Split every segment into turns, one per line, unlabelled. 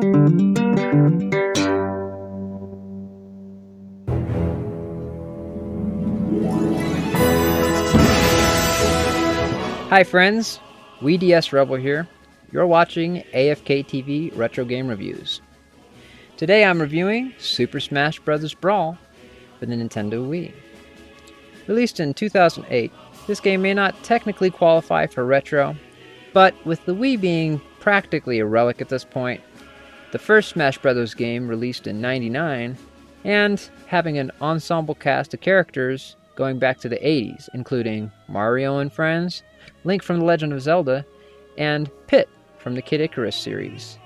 Hi friends, DS Rebel here. You're watching AFK TV Retro Game Reviews. Today I'm reviewing Super Smash Bros. Brawl for the Nintendo Wii. Released in 2008, this game may not technically qualify for retro, but with the Wii being practically a relic at this point, the first Smash Bros. Game released in '99, and having an ensemble cast of characters going back to the 80s, including Mario and Friends, Link from The Legend of Zelda, and Pit from the Kid Icarus series.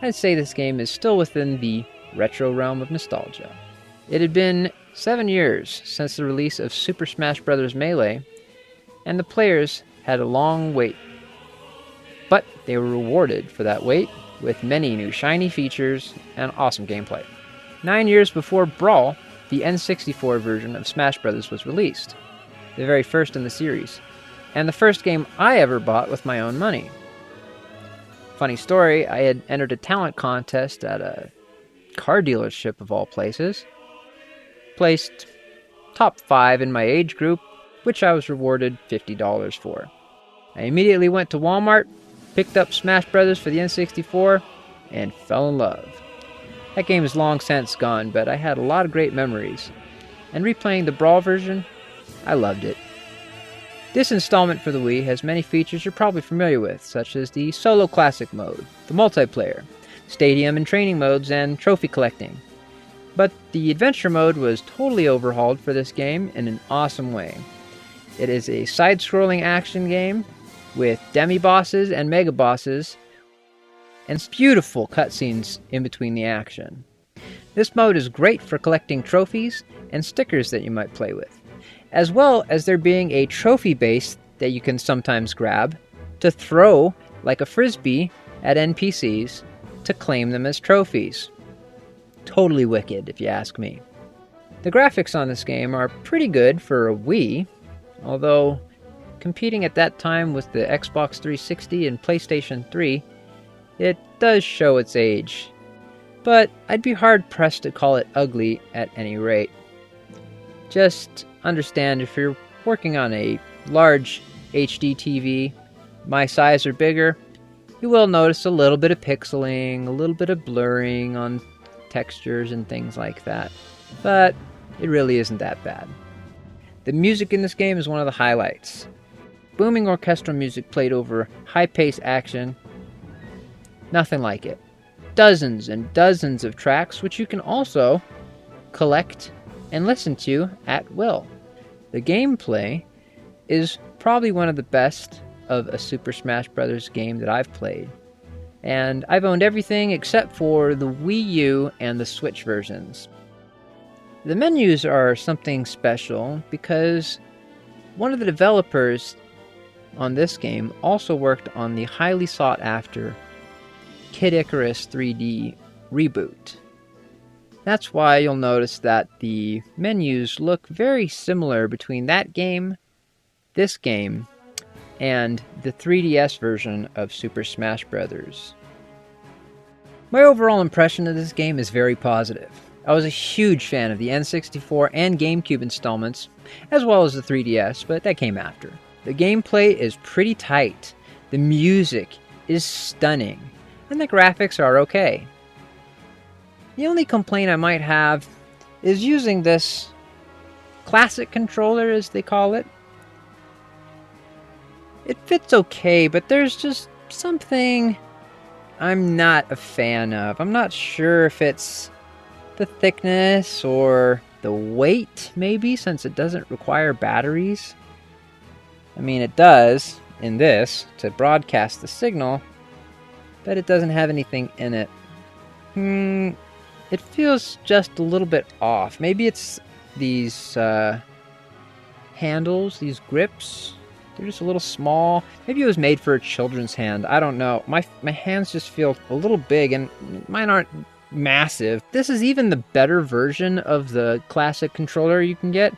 I'd say this game is still within the retro realm of nostalgia. It had been 7 years since the release of Super Smash Bros. Melee, and the players had a long wait. But they were rewarded for that wait with many new shiny features and awesome gameplay. 9 years before Brawl, the N64 version of Smash Bros. Was released, the very first in the series, and the first game I ever bought with my own money. Funny story, I had entered a talent contest at a car dealership of all places, placed top 5 in my age group, which I was rewarded $50 for. I immediately went to Walmart, picked up Smash Bros. For the N64, and fell in love. That game is long since gone, but I had a lot of great memories, and replaying the Brawl version, I loved it. This installment for the Wii has many features you're probably familiar with, such as the Solo Classic mode, the multiplayer, stadium and training modes, and trophy collecting. But the adventure mode was totally overhauled for this game in an awesome way. It is a side-scrolling action game with demi-bosses and mega-bosses, and beautiful cutscenes in between the action. This mode is great for collecting trophies and stickers that you might play with, as well as there being a trophy base that you can sometimes grab to throw like a frisbee at NPCs to claim them as trophies. Totally wicked, if you ask me. The graphics on this game are pretty good for a Wii, although competing at that time with the Xbox 360 and PlayStation 3, it does show its age, but I'd be hard-pressed to call it ugly at any rate. Just understand if you're working on a large HD TV, my size or bigger, you will notice a little bit of pixeling, a little bit of blurring on textures and things like that, but it really isn't that bad. The music in this game is one of the highlights. Booming orchestral music played over high-paced action. Nothing like it. Dozens and dozens of tracks which you can also collect and listen to at will. The gameplay is probably one of the best of a Super Smash Bros. Game that I've played. And I've owned everything except for the Wii U and the Switch versions. The menus are something special because one of the developers on this game also worked on the highly sought after Kid Icarus 3D reboot. That's why you'll notice that the menus look very similar between that game, this game, and the 3DS version of Super Smash Bros. My overall impression of this game is very positive. I was a huge fan of the N64 and GameCube installments, as well as the 3DS, but that came after. The gameplay is pretty tight, the music is stunning, and the graphics are okay. The only complaint I might have is using this classic controller, as they call it. It fits okay, but there's just something I'm not a fan of. I'm not sure if it's the thickness or the weight, maybe, since it doesn't require batteries. I mean, it does in this to broadcast the signal, but it doesn't have anything in it. It feels just a little bit off. Maybe it's these handles, these grips. They're just a little small. Maybe it was made for a children's hand. I don't know. My hands just feel a little big, and mine aren't massive. This is even the better version of the classic controller you can get.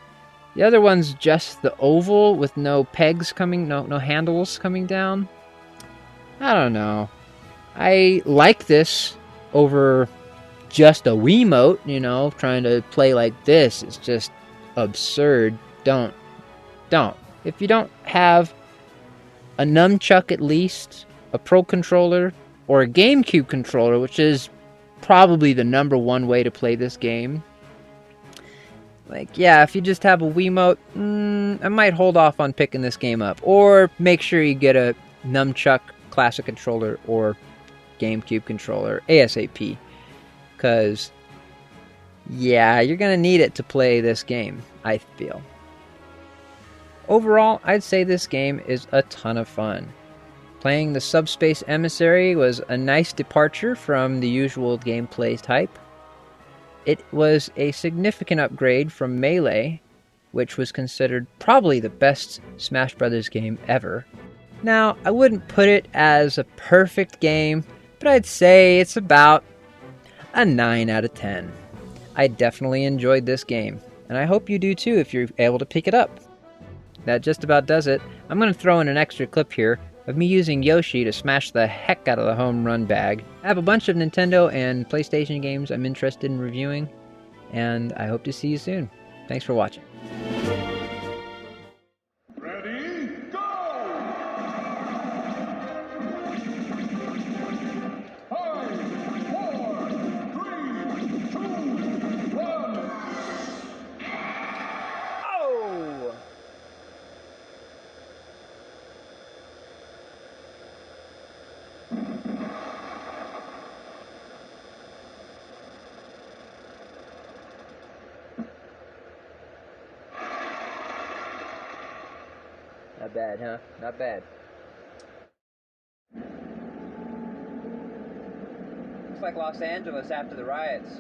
The other one's just the oval with no pegs coming, no handles coming down. I don't know. I like this over just a Wiimote, you know, trying to play like this is just absurd. Don't. If you don't have a nunchuck at least, a Pro Controller, or a GameCube controller, which is probably the #1 way to play this game. Like, yeah, if you just have a Wiimote, I might hold off on picking this game up. Or make sure you get a nunchuck classic controller or GameCube controller ASAP. Because, yeah, you're going to need it to play this game, I feel. Overall, I'd say this game is a ton of fun. Playing the Subspace Emissary was a nice departure from the usual gameplay type. It was a significant upgrade from Melee, which was considered probably the best Smash Bros. Game ever. Now, I wouldn't put it as a perfect game, but I'd say it's about a 9 out of 10. I definitely enjoyed this game, and I hope you do too if you're able to pick it up. That just about does it. I'm going to throw in an extra clip here of me using Yoshi to smash the heck out of the home run bag. I have a bunch of Nintendo and PlayStation games I'm interested in reviewing, and I hope to see you soon. Thanks for watching.
Ready, go! 5, 4, 3, 2, 1.
Oh! Not bad, huh? Not bad. Looks like Los Angeles after the riots.